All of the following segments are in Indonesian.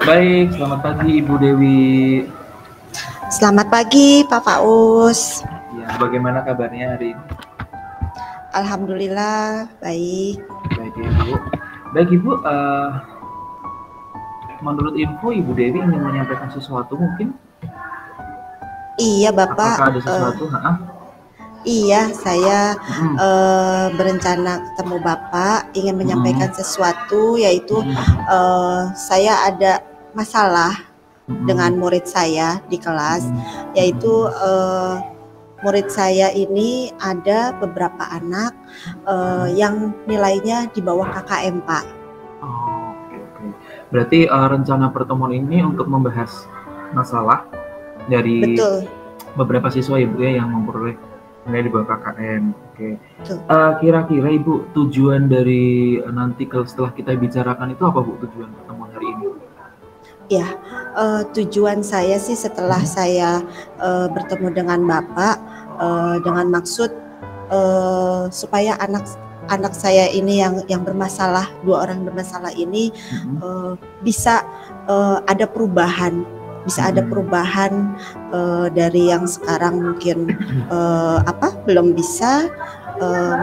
Baik, selamat pagi Ibu Dewi. Selamat pagi Pak Faus. Ya, bagaimana kabarnya hari ini? Alhamdulillah baik. Baik Ibu. Baik Ibu, menurut info Ibu Dewi ingin menyampaikan sesuatu mungkin? Iya Bapak, Apakah ada sesuatu? iya saya Mm-mm. berencana ketemu Bapak, ingin menyampaikan Mm-mm. sesuatu, yaitu saya ada masalah dengan Mm-mm. murid saya di kelas, yaitu Mm-mm. murid saya ini ada beberapa anak yang nilainya di bawah KKM Pak. Oh, oke. Berarti rencana pertemuan ini untuk membahas masalah dari Betul, beberapa siswa Ibu ya yang memperoleh nilai di bawah KKM. Oke. betul. Kira-kira Ibu tujuan dari nanti setelah kita bicarakan itu apa Bu, tujuan pertemuan hari ini? Ya, tujuan saya sih setelah saya bertemu dengan Bapak dengan maksud supaya anak saya ini yang bermasalah, 2 orang bermasalah ini bisa ada perubahan, dari yang sekarang mungkin belum bisa,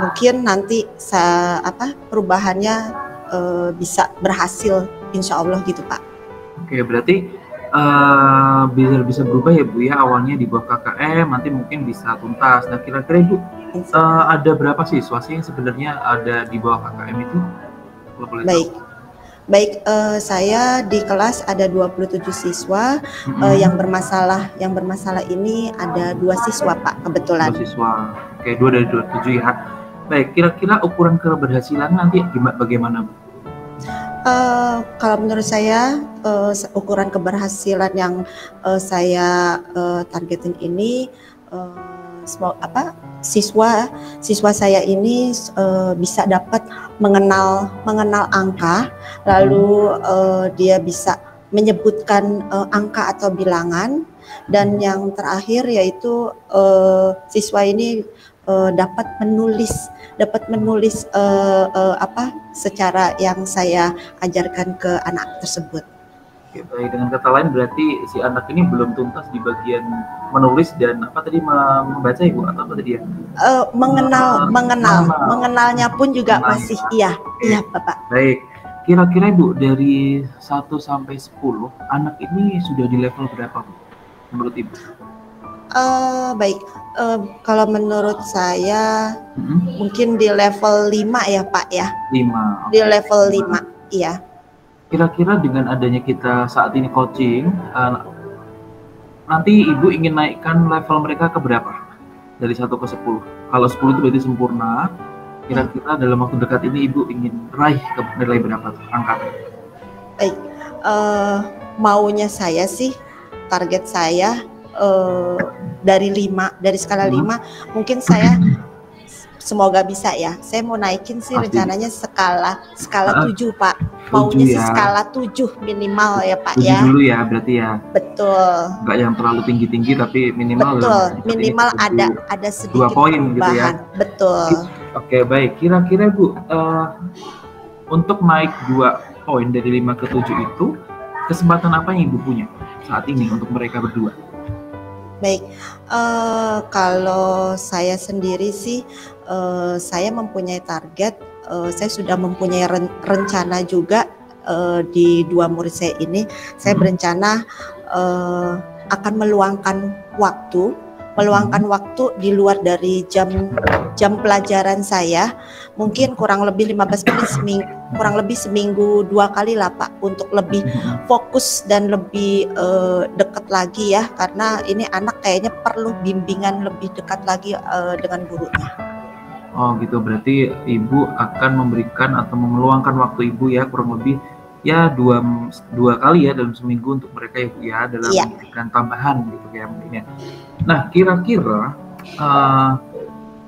mungkin nanti perubahannya bisa berhasil, insya Allah gitu Pak. Oke, berarti bisa berubah ya Bu ya, awalnya di bawah KKM, nanti mungkin bisa tuntas. Nah, kira-kira Ibu ada berapa siswa sih yang sebenarnya ada di bawah KKM itu? Kalau boleh tahu. Baik, saya di kelas ada 27 siswa, yang bermasalah ini ada 2 siswa Pak, kebetulan. 2 siswa. Oke, 2 dari 27 ya. Baik, kira-kira ukuran keberhasilan nanti bagaimana Bu? Kalau menurut saya ukuran keberhasilan yang saya targetin ini, siswa saya ini bisa dapat mengenal angka, lalu dia bisa menyebutkan angka atau bilangan, dan yang terakhir yaitu siswa ini dapat menulis secara yang saya ajarkan ke anak tersebut. Oke, baik. Dengan kata lain berarti si anak ini belum tuntas di bagian menulis dan membaca Ibu, atau apa tadi ya? Mengenalnya pun juga masih iya Bapak. Baik. Kira-kira Ibu dari 1 sampai 10 anak ini sudah di level berapa Bu, menurut Ibu? Baik, kalau menurut saya mungkin di level 5 ya Pak ya. 5. Di level 5, iya. Kira-kira dengan adanya kita saat ini coaching, nanti Ibu ingin naikkan level mereka ke berapa? Dari 1 ke 10. Kalau 10 itu berarti sempurna. Kira-kira dalam waktu dekat ini Ibu ingin raih ke nilai berapa angka? Baik, maunya saya sih, target saya dari skala 5, mungkin saya semoga bisa ya. Saya mau naikin sih rencananya skala 7 Pak. Maunya sih skala 7 minimal ya Pak 7 ya. dulu ya berarti ya. Betul. Enggak yang terlalu tinggi-tinggi tapi minimal. Betul, minimal ada sedikit 2 poin gitu ya. Betul. Oke, baik. Kira-kira Bu, untuk naik 2 poin dari 5 ke 7 itu, kesempatan apa yang Ibu punya saat ini untuk mereka berdua? Baik, kalau saya sendiri sih, saya mempunyai target, saya sudah mempunyai rencana juga di 2 murid saya ini. Saya berencana akan meluangkan waktu di luar dari jam pelajaran saya, mungkin kurang lebih 15 menit kurang lebih seminggu 2 kali lah Pak, untuk lebih fokus dan lebih dekat lagi ya, karena ini anak kayaknya perlu bimbingan lebih dekat lagi dengan gurunya. Oh gitu, berarti Ibu akan memberikan atau meluangkan waktu Ibu ya kurang lebih ya 2 kali ya dalam seminggu untuk mereka Ibu ya, dalam memberikan tambahan gitu ya mungkin ya. Nah, kira-kira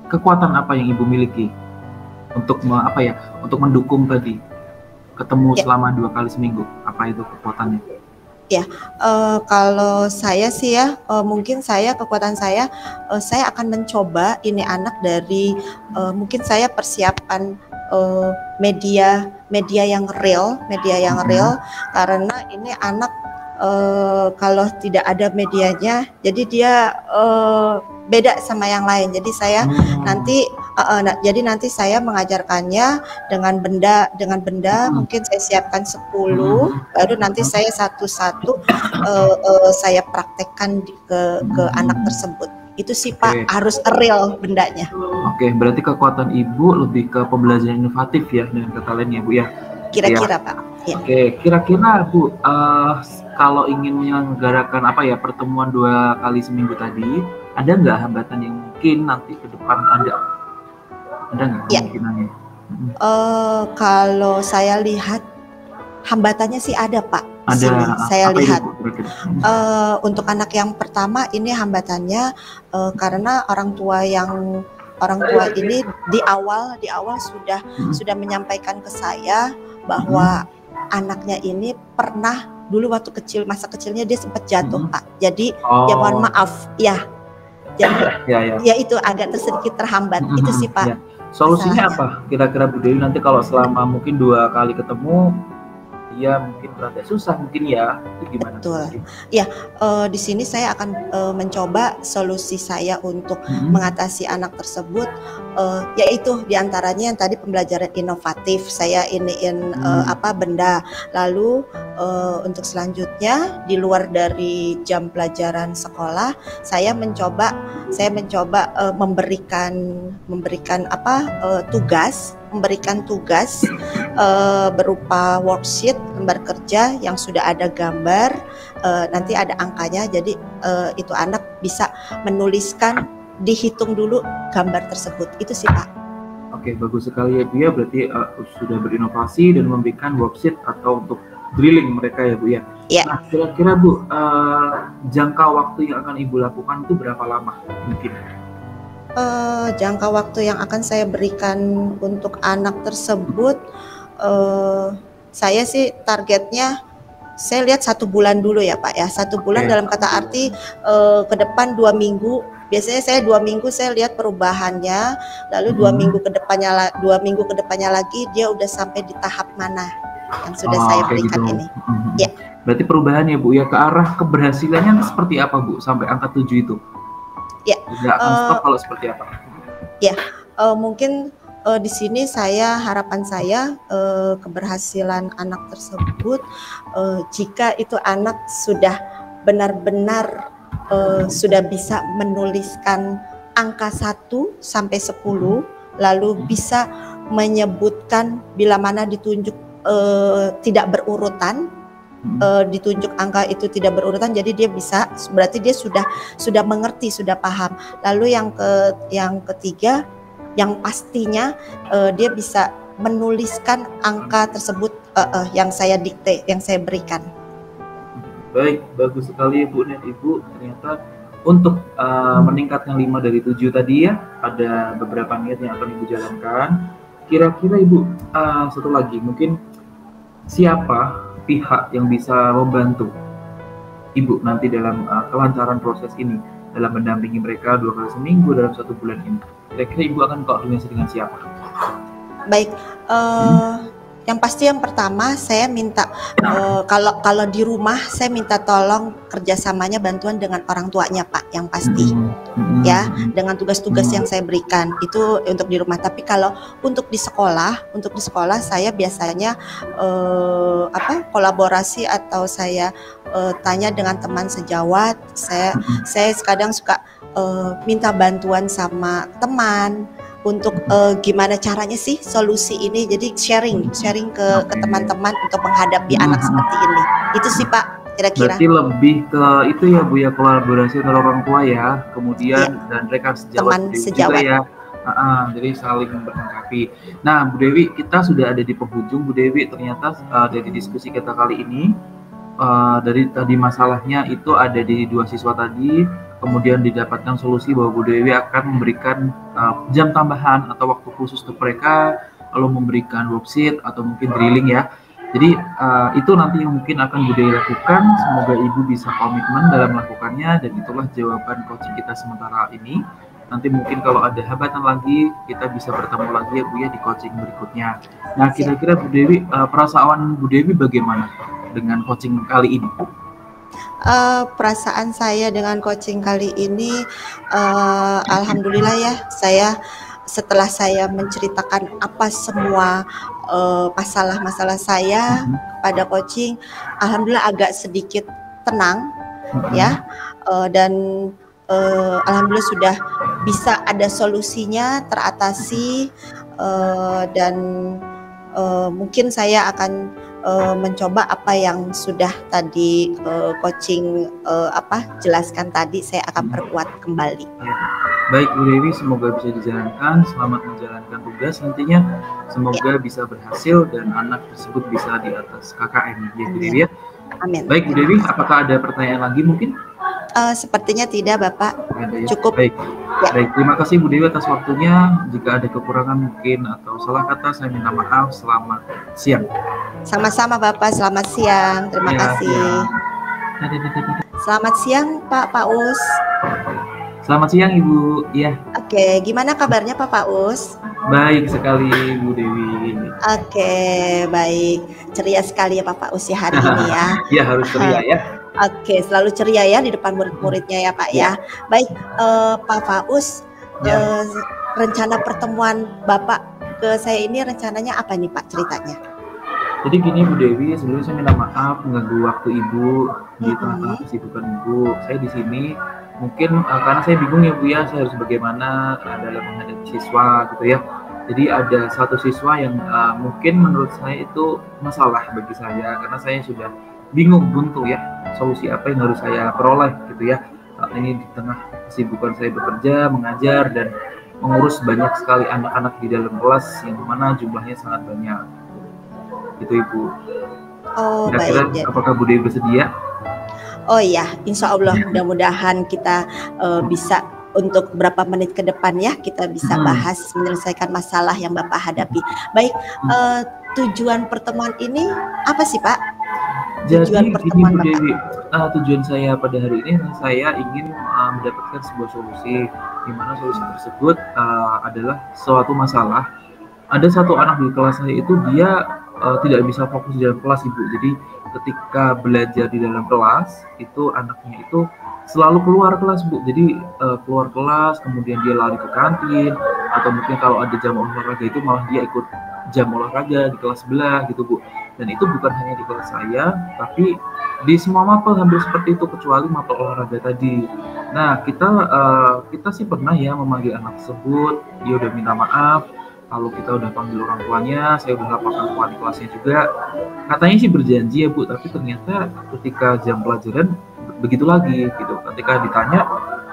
kekuatan apa yang Ibu miliki untuk untuk mendukung tadi ketemu selama 2 kali seminggu? Apa itu kekuatannya? Ya, kalau saya sih ya, mungkin kekuatan saya akan mencoba ini anak dari mungkin saya persiapan media yang real, karena ini anak kalau tidak ada medianya, jadi dia beda sama yang lain. Jadi saya nanti saya mengajarkannya dengan benda mungkin saya siapkan 10, baru nanti saya satu-satu saya praktekkan ke anak tersebut. Itu sih Pak, harus real bendanya. Oke, berarti kekuatan Ibu lebih ke pembelajaran inovatif ya dengan kata lain ya Bu ya. Kira-kira Pak. Ya. Oke, kira-kira Bu, kalau ingin menyelenggarakan pertemuan 2 kali seminggu tadi, ada nggak hambatan yang mungkin nanti ke depan ada nggak kemungkinannya? Kalau saya lihat hambatannya sih ada Pak. Ada. Saya lihat untuk anak yang pertama ini hambatannya karena orang tua ini di awal sudah menyampaikan ke saya bahwa anaknya ini pernah dulu waktu kecil, masa kecilnya dia sempat jatuh Pak. Jadi ya mohon maaf ya. Jadi ya itu agak sedikit terhambat. Itu sih Pak. Solusinya apa? Kira-kira Bu Dewi nanti kalau selama mungkin 2 kali ketemu ya mungkin rada susah mungkin ya, itu gimana? Betul. Ya, di sini saya akan mencoba solusi saya untuk mengatasi anak tersebut, yaitu diantaranya yang tadi pembelajaran inovatif. Saya iniin benda. Lalu untuk selanjutnya di luar dari jam pelajaran sekolah, saya mencoba memberikan tugas berupa worksheet, lembar kerja yang sudah ada gambar, nanti ada angkanya, jadi itu anak bisa menuliskan, dihitung dulu gambar tersebut. Itu sih Pak. Oke, bagus sekali ya Bu ya, berarti sudah berinovasi dan memberikan worksheet atau untuk drilling mereka ya Bu ya. Nah, kira-kira Bu, jangka waktu yang akan Ibu lakukan itu berapa lama mungkin? Jangka waktu yang akan saya berikan untuk anak tersebut, saya sih targetnya saya lihat 1 bulan dulu ya Pak ya. 1 bulan dalam kata arti ke depan 2 minggu. Biasanya saya 2 minggu saya lihat perubahannya, lalu 2 minggu ke depannya lagi dia udah sampai di tahap mana yang sudah saya berikan gitu. Ini. Ya. Berarti perubahannya Bu ya ke arah keberhasilannya seperti apa Bu sampai angka 7 itu? Ya, tidak akan stop kalau seperti apa? Ya, mungkin di sini harapan saya keberhasilan anak tersebut jika itu anak sudah benar-benar sudah bisa menuliskan angka 1 sampai 10, lalu bisa menyebutkan bila mana ditunjuk tidak berurutan. Ditunjuk angka itu tidak berurutan, jadi dia bisa, berarti dia sudah mengerti, sudah paham. Lalu yang ketiga, yang pastinya dia bisa menuliskan angka tersebut yang saya dikte, yang saya berikan. Baik, bagus sekali Bu dan Ibu. Ternyata untuk meningkatkan 5 dari 7 tadi ya, ada beberapa niat yang akan Ibu jalankan. Kira-kira Ibu, satu lagi, mungkin siapa pihak yang bisa membantu Ibu nanti dalam kelancaran proses ini, dalam mendampingi mereka 2 kali seminggu dalam 1 bulan ini? Kira-kira Ibu akan koordinasi dengan siapa? Baik, yang pasti yang pertama saya minta kalau di rumah saya minta tolong kerjasamanya bantuan dengan orang tuanya Pak, yang pasti ya, dengan tugas-tugas yang saya berikan itu untuk di rumah. Tapi kalau untuk di sekolah saya biasanya kolaborasi atau saya tanya dengan teman sejawat. Saya kadang suka minta bantuan sama teman untuk gimana caranya sih solusi ini, jadi sharing ke teman-teman untuk menghadapi anak seperti ini. Itu sih Pak, kira-kira. Berarti lebih ke itu ya Bu ya, kolaborasi antara orang tua ya, kemudian dan rekan sejawat teman sejawat juga ya. Jadi saling melengkapi. Nah Bu Dewi, kita sudah ada di penghujung Bu Dewi. Ternyata dari diskusi kita kali ini, dari tadi masalahnya itu ada di 2 siswa tadi, kemudian didapatkan solusi bahwa Bu Dewi akan memberikan jam tambahan atau waktu khusus untuk mereka, lalu memberikan worksheet atau mungkin drilling ya. Jadi itu nanti yang mungkin akan Bu Dewi lakukan. Semoga Ibu bisa komitmen dalam melakukannya, dan itulah jawaban coaching kita sementara ini. Nanti mungkin kalau ada hambatan lagi, kita bisa bertemu lagi ya Bu ya di coaching berikutnya. Nah, kira-kira Bu Dewi, perasaan Bu Dewi bagaimana dengan coaching kali ini? Perasaan saya dengan coaching kali ini, alhamdulillah ya, setelah saya menceritakan apa semua masalah-masalah saya pada coaching, alhamdulillah agak sedikit tenang ya, dan alhamdulillah sudah bisa ada solusinya, teratasi, dan mungkin saya akan mencoba apa yang sudah tadi coaching jelaskan tadi, saya akan perkuat kembali. Baik Bu Dewi, semoga bisa dijalankan, selamat menjalankan tugas nantinya, semoga bisa berhasil dan anak tersebut bisa di atas KKM ya Bu Dewi ya. Amin. Baik Bu Dewi, apakah ada pertanyaan lagi mungkin? Sepertinya tidak Bapak, ya. Cukup. Baik. Ya. Baik, terima kasih Bu Dewi atas waktunya. Jika ada kekurangan mungkin atau salah kata, saya minta maaf. Selamat siang. Sama-sama Bapak, selamat siang. Terima kasih. Ya. Selamat siang Pak Paus. Selamat siang Ibu. Ya. Oke, gimana kabarnya Pak Paus? Baik sekali Bu Dewi. Oke, baik. Ceria sekali ya Pak Paus ya hari ini ya. Ya, harus ceria ya. Oke, selalu ceria ya di depan murid-muridnya ya Pak ya. Baik, Pak Paus, rencana pertemuan Bapak ke saya ini rencananya apa nih Pak ceritanya? Jadi gini Bu Dewi, sebelumnya saya minta maaf mengganggu waktu Ibu di tengah-tengah kesibukan Ibu. Saya di sini mungkin karena saya bingung ya Bu ya, saya harus bagaimana dalam menghadapi siswa gitu ya. Jadi ada satu siswa yang mungkin menurut saya itu masalah bagi saya karena saya sudah bingung buntu ya solusi apa yang harus saya peroleh gitu ya. Saat ini di tengah kesibukan saya bekerja, mengajar dan mengurus banyak sekali anak-anak di dalam kelas yang mana jumlahnya sangat banyak. Gitu Ibu. Oh, kira-kira baik. Apakah Bu Dewi bersedia? Oh iya, insya Allah mudah-mudahan kita bisa untuk beberapa menit ke depan ya kita bisa bahas menyelesaikan masalah yang Bapak hadapi. Baik, tujuan pertemuan ini apa sih Pak? Jadi ini Bu Dewi, tujuan saya pada hari ini saya ingin mendapatkan sebuah solusi di mana solusi tersebut adalah suatu masalah. Ada satu anak di kelas saya itu dia tidak bisa fokus di dalam kelas Ibu. Jadi ketika belajar di dalam kelas itu anaknya itu selalu keluar kelas Bu. Jadi keluar kelas kemudian dia lari ke kantin atau mungkin kalau ada jam olahraga itu malah dia ikut jam olahraga di kelas sebelah gitu Bu. Dan itu bukan hanya di kelas saya, tapi di semua mapel hampir seperti itu kecuali mapel olahraga tadi. Nah kita sih pernah ya memanggil anak tersebut, dia udah minta maaf. Kalau kita udah panggil orang tuanya, saya udah laporkan ke wali kelasnya juga. Katanya sih berjanji ya Bu, tapi ternyata ketika jam pelajaran begitu lagi gitu. Ketika ditanya,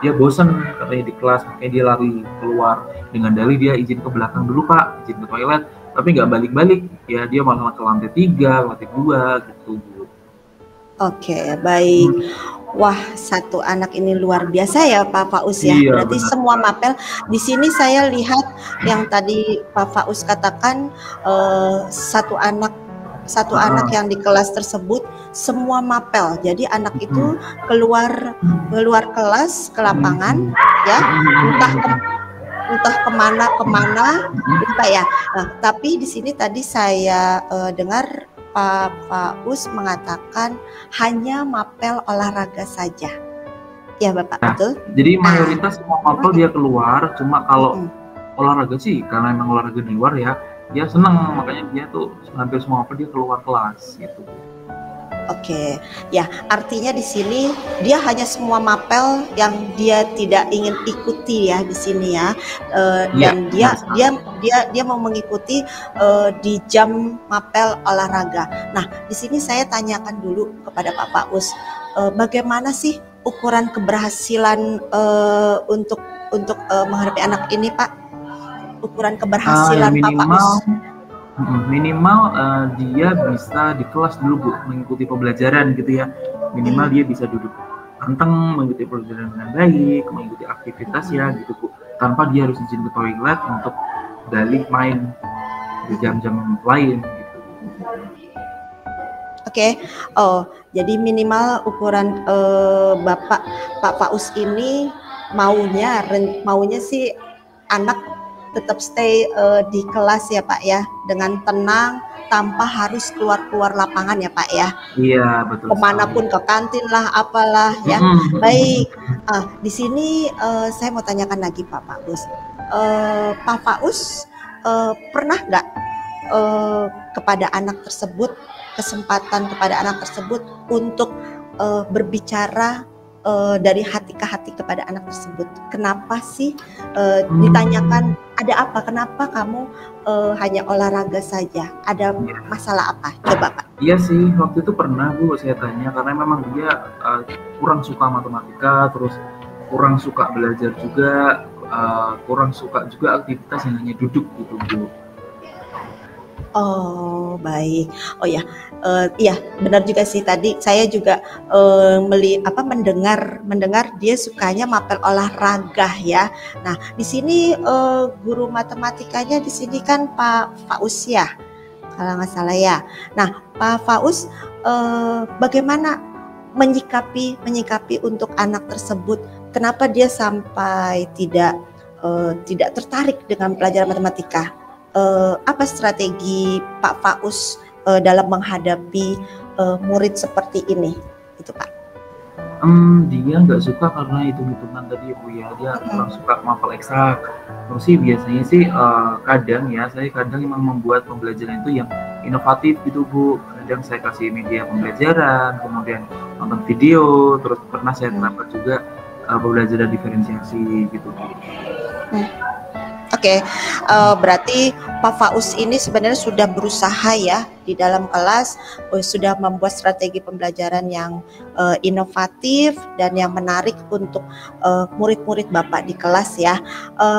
dia bosan katanya di kelas, makanya dia lari keluar dengan dalih dia izin ke belakang dulu Pak, izin ke toilet. Tapi nggak balik-balik, ya dia malah ke lantai 3, lantai 2 gitu Bu. Oke, baik. Wah, satu anak ini luar biasa ya Pak Faus ya. Iya, berarti benar. semua mapel di sini saya lihat yang tadi Pak Faus katakan satu anak yang di kelas tersebut semua mapel. Jadi anak itu keluar kelas ke lapangan ya, entah kemana lupa ya. Nah, tapi di sini tadi saya dengar Pak Faus mengatakan hanya mapel olahraga saja. Ya Bapak, betul? Jadi mayoritas semua mapel dia keluar, cuma kalau olahraga sih karena memang olahraga di luar ya, dia senang makanya dia tuh hampir semua mapel dia keluar kelas gitu. Oke, ya artinya di sini dia hanya semua mapel yang dia tidak ingin ikuti ya di sini ya, dan dia mau mengikuti di jam mapel olahraga. Nah di sini saya tanyakan dulu kepada Pak Paus, bagaimana sih ukuran keberhasilan untuk menghadapi anak ini Pak? Ukuran keberhasilan Pak Paus? Minimal dia bisa di kelas dulu Bu, mengikuti pembelajaran gitu ya. Minimal dia bisa duduk anteng, mengikuti pelajaran dengan baik, mengikuti aktivitas ya gitu Bu, tanpa dia harus izin ke toilet untuk balik main di jam-jam lain gitu. Oke, oh jadi minimal ukuran Pak Paus ini maunya sih anak tetap stay di kelas ya Pak ya, dengan tenang tanpa harus keluar lapangan ya Pak ya. Iya, betul Kemanapun, ke kantin lah, apalah ya. Baik, di sini saya mau tanyakan lagi Pak Faus. Pak Faus pernah nggak kepada anak tersebut, kesempatan kepada anak tersebut untuk berbicara dari hati ke hati kepada anak tersebut? Kenapa sih ditanyakan ada apa? Kenapa kamu hanya olahraga saja? Ada masalah apa? Coba Pak. Iya sih, waktu itu pernah Bu saya tanya, karena memang dia kurang suka matematika, terus kurang suka belajar juga, kurang suka juga aktivitas yang hanya duduk gitu Bu. Oh baik, oh ya, iya benar juga sih, tadi saya juga mendengar dia sukanya mapel olahraga ya. Nah di sini guru matematikanya di sini kan Pak Faus ya, kalau nggak salah ya. Nah Pak Faus bagaimana menyikapi untuk anak tersebut? Kenapa dia sampai tidak tertarik dengan pelajaran matematika? Apa strategi Pak Faus dalam menghadapi murid seperti ini, itu Pak? Dia nggak suka karena hitung-hitungan tadi ya Bu ya, dia kurang suka mapel eksak. Terus sih biasanya sih saya kadang memang membuat pembelajaran itu yang inovatif gitu Bu. Kadang saya kasih media pembelajaran, kemudian nonton video, terus pernah saya terapkan juga pembelajaran diferensiasi gitu Bu. Oke, berarti Pak Faus ini sebenarnya sudah berusaha ya di dalam kelas, sudah membuat strategi pembelajaran yang inovatif dan yang menarik untuk murid-murid Bapak di kelas ya.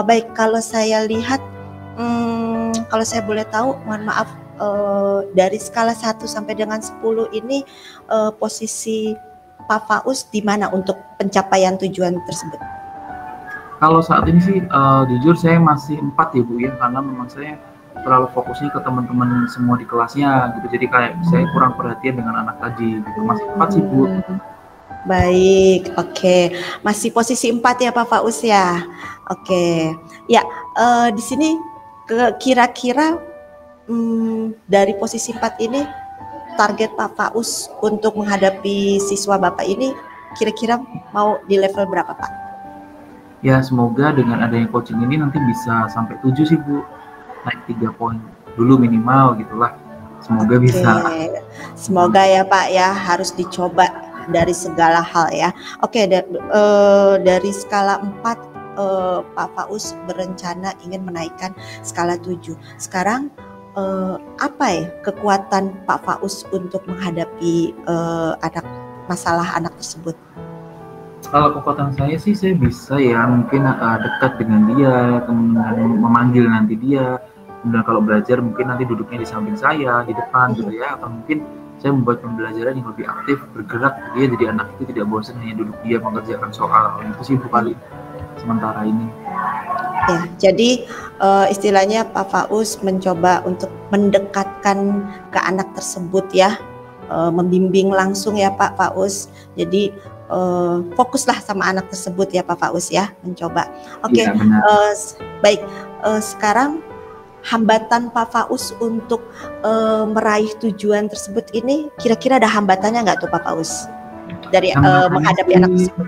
Baik, kalau saya lihat, kalau saya boleh tahu, mohon maaf, dari skala 1 sampai dengan 10 ini posisi Pak Faus di mana untuk pencapaian tujuan tersebut? Kalau saat ini sih jujur saya masih 4 ya Bu ya, karena memang saya terlalu fokusnya ke teman-teman semua di kelasnya gitu, jadi kayak saya kurang perhatian dengan anak tadi gitu. Masih 4 sih Bu. Baik, oke. Masih posisi 4 ya Pak Faus ya. Oke. Ya, di sini kira-kira dari posisi 4 ini target Pak Faus untuk menghadapi siswa Bapak ini kira-kira mau di level berapa Pak? Ya semoga dengan adanya coaching ini nanti bisa sampai 7 sih Bu, naik 3 poin dulu minimal gitulah, semoga bisa. Semoga ya Pak ya, harus dicoba dari segala hal ya. Oke, dari skala 4 Pak Faus berencana ingin menaikkan skala 7. Sekarang apa ya kekuatan Pak Faus untuk menghadapi masalah anak tersebut? Kalau kekuatan saya sih, saya bisa ya mungkin dekat dengan dia, kemudian memanggil nanti dia, kemudian kalau belajar mungkin nanti duduknya di samping saya, di depan gitu ya, atau mungkin saya membuat pembelajaran yang lebih aktif, bergerak, dia jadi anak itu tidak bosan hanya duduk dia mengerjakan soal. Itu sih paling sementara ini. Ya, jadi istilahnya Pak Faus mencoba untuk mendekatkan ke anak tersebut ya, membimbing langsung ya Pak Faus. Jadi fokuslah sama anak tersebut ya Pak Faus ya, mencoba. Oke, ya, baik. Sekarang hambatan Pak Faus untuk meraih tujuan tersebut ini, kira-kira ada hambatannya nggak tuh Pak Faus dari menghadapi anak tersebut?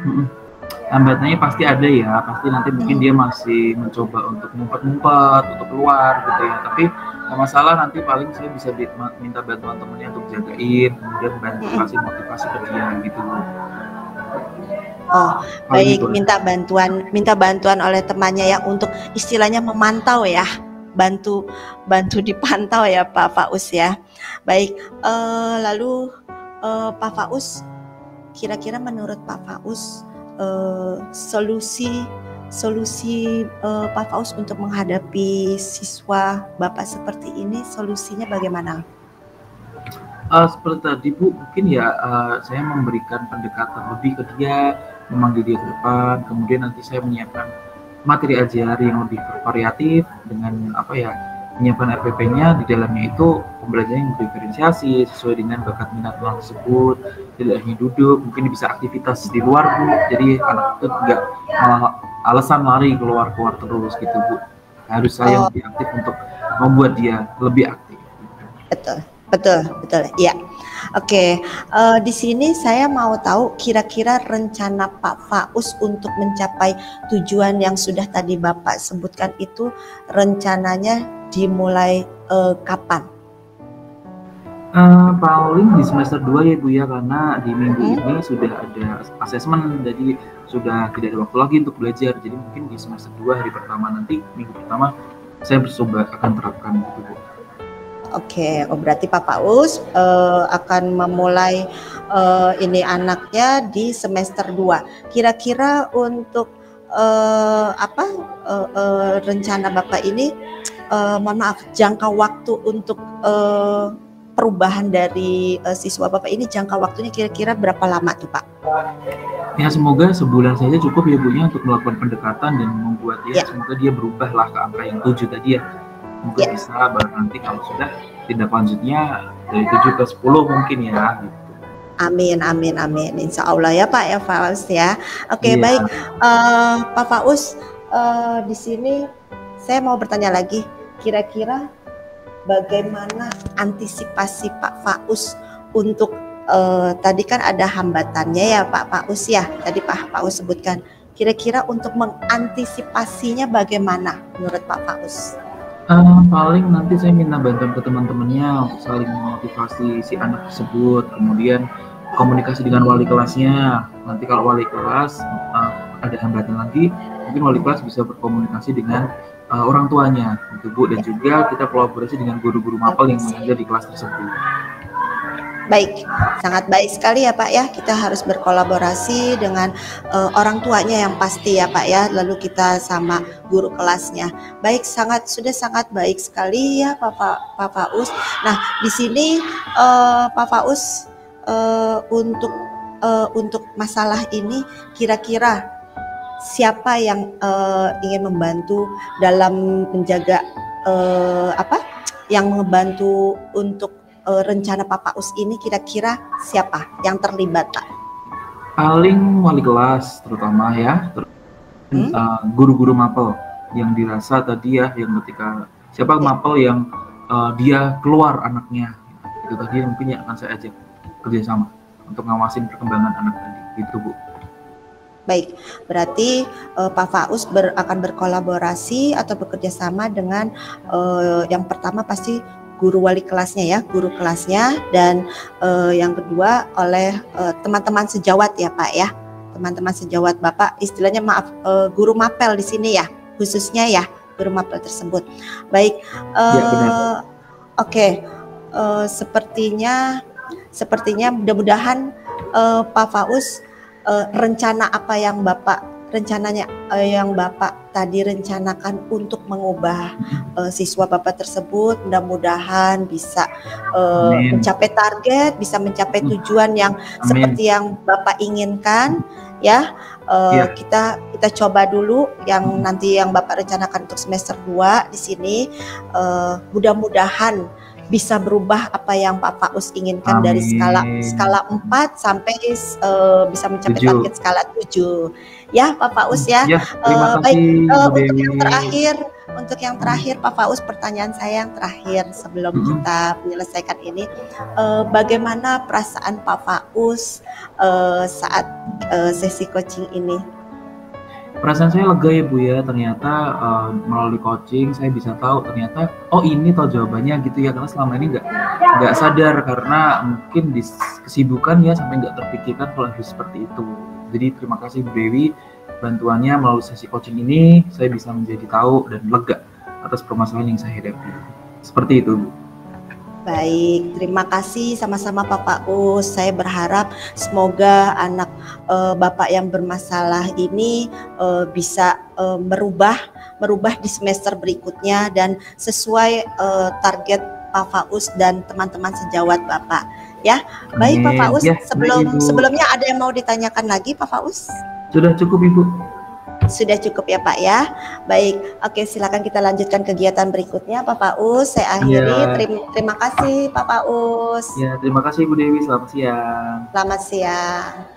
Hambatannya pasti ada ya, pasti nanti mungkin dia masih mencoba untuk ngumpet-ngumpet, untuk keluar gitu ya. Tapi nggak masalah, nanti paling saya bisa minta bantuan temennya untuk jagain, kemudian bantu kasih motivasi ke dia gitu. Oh, baik, minta bantuan oleh temannya ya untuk istilahnya memantau ya, bantu dipantau ya Pak Faus ya. Baik, lalu Pak Faus, kira-kira menurut Pak Faus solusi Pak Faus untuk menghadapi siswa Bapak seperti ini, solusinya bagaimana? Seperti tadi Bu, mungkin ya saya memberikan pendekatan lebih ke dia, memanggil dia ke depan, kemudian nanti saya menyiapkan materi ajar yang lebih variatif dengan menyiapkan RPP-nya. Di dalamnya itu pembelajaran yang diferensiasi sesuai dengan bakat minat anak tersebut, tidak hanya duduk, mungkin bisa aktivitas di luar Bu, jadi anak itu nggak malah alasan lari keluar terus gitu Bu. Harus saya lebih aktif untuk membuat dia lebih aktif. Betul, ya. Oke, di sini saya mau tahu kira-kira rencana Pak Faus untuk mencapai tujuan yang sudah tadi Bapak sebutkan itu rencananya dimulai kapan? Paling di semester 2 ya Bu ya, karena di minggu ini sudah ada asesmen, jadi sudah tidak ada waktu lagi untuk belajar. Jadi mungkin di semester 2 hari pertama nanti, minggu pertama saya bercoba akan terapkan gitu Bu. Oke, berarti Pak Faus akan memulai ini anaknya di semester 2. Kira-kira untuk rencana Bapak ini, mohon maaf, jangka waktu untuk perubahan dari siswa Bapak ini, jangka waktunya kira-kira berapa lama tuh Pak? Ya semoga sebulan saja cukup ya Bu ya untuk melakukan pendekatan dan membuat dia, semoga dia berubah lah ke angka yang 7 tadi ya. Mungkin bisa, baru nanti kalau sudah tindak lanjutnya dari 7 ke 10 mungkin ya gitu. Amin, insya Allah ya Pak ya Faus ya. Oke, baik Pak Faus, di sini saya mau bertanya lagi, kira-kira bagaimana antisipasi Pak Faus untuk tadi kan ada hambatannya ya Pak Faus ya, tadi Pak Faus sebutkan, kira-kira untuk mengantisipasinya bagaimana menurut Pak Faus? Paling nanti saya minta bantuan ke teman-temannya untuk saling memotivasi si anak tersebut, kemudian komunikasi dengan wali kelasnya. Nanti kalau wali kelas ada hambatan lagi, mungkin wali kelas bisa berkomunikasi dengan orang tuanya gitu Bu, dan juga kita kolaborasi dengan guru-guru mapel yang ada di kelas tersebut. Baik, sangat baik sekali ya Pak ya, kita harus berkolaborasi dengan orang tuanya yang pasti ya Pak ya, lalu kita sama guru kelasnya. Baik, sudah sangat baik sekali ya Pak Faus. Nah, di sini Pak Faus untuk masalah ini kira-kira siapa yang ingin membantu dalam menjaga yang membantu untuk rencana Pak Faus ini, kira-kira siapa yang terlibat Pak? Paling wali kelas terutama ya, guru-guru mapel yang dirasa tadi ya, yang ketika siapa mapel yang dia keluar anaknya, itu tadi mungkin yang akan saya ajak kerjasama untuk ngawasin perkembangan anak tadi, gitu Bu. Baik, berarti Pak Faus akan berkolaborasi atau bekerja sama dengan yang pertama pasti guru wali kelasnya ya, guru kelasnya, dan yang kedua oleh teman-teman sejawat ya Pak ya, teman-teman sejawat Bapak, istilahnya maaf, guru mapel di sini ya, khususnya ya guru mapel tersebut. Baik, oke, sepertinya mudah-mudahan Pak Faus rencana apa yang Bapak tadi rencanakan untuk mengubah siswa Bapak tersebut, mudah-mudahan bisa mencapai target, bisa mencapai tujuan yang seperti yang Bapak inginkan ya. Kita coba dulu yang nanti yang Bapak rencanakan untuk semester 2 di sini, mudah-mudahan bisa berubah apa yang Pak Faus inginkan. Amin. Dari skala 4 sampai bisa mencapai 7. Target skala 7 ya Pak Faus ya. Baik, untuk yang terakhir Pak Faus, pertanyaan saya yang terakhir sebelum kita menyelesaikan ini, bagaimana perasaan Pak Faus saat sesi coaching ini? Perasaan saya lega ya Bu ya, ternyata melalui coaching saya bisa tahu ternyata ini toh jawabannya gitu ya, karena selama ini nggak sadar karena mungkin di kesibukan ya sampai nggak terpikirkan kalau harus seperti itu. Jadi terima kasih Bu Dewi, bantuannya melalui sesi coaching ini saya bisa menjadi tahu dan lega atas permasalahan yang saya hadapi. Seperti itu Bu. Baik, terima kasih sama-sama Pak Faus. Saya berharap semoga anak Bapak yang bermasalah ini bisa merubah di semester berikutnya dan sesuai target Pak Faus dan teman-teman sejawat Bapak. Ya, baik Pak Faus. Ya, sebelumnya ada yang mau ditanyakan lagi Pak Faus? Sudah cukup Ibu. Sudah cukup ya Pak ya. Baik, oke silakan kita lanjutkan kegiatan berikutnya Pak Paus. Saya akhiri. Ya. Terima kasih Pak Paus. Ya, terima kasih Bu Dewi. Selamat siang. Selamat siang.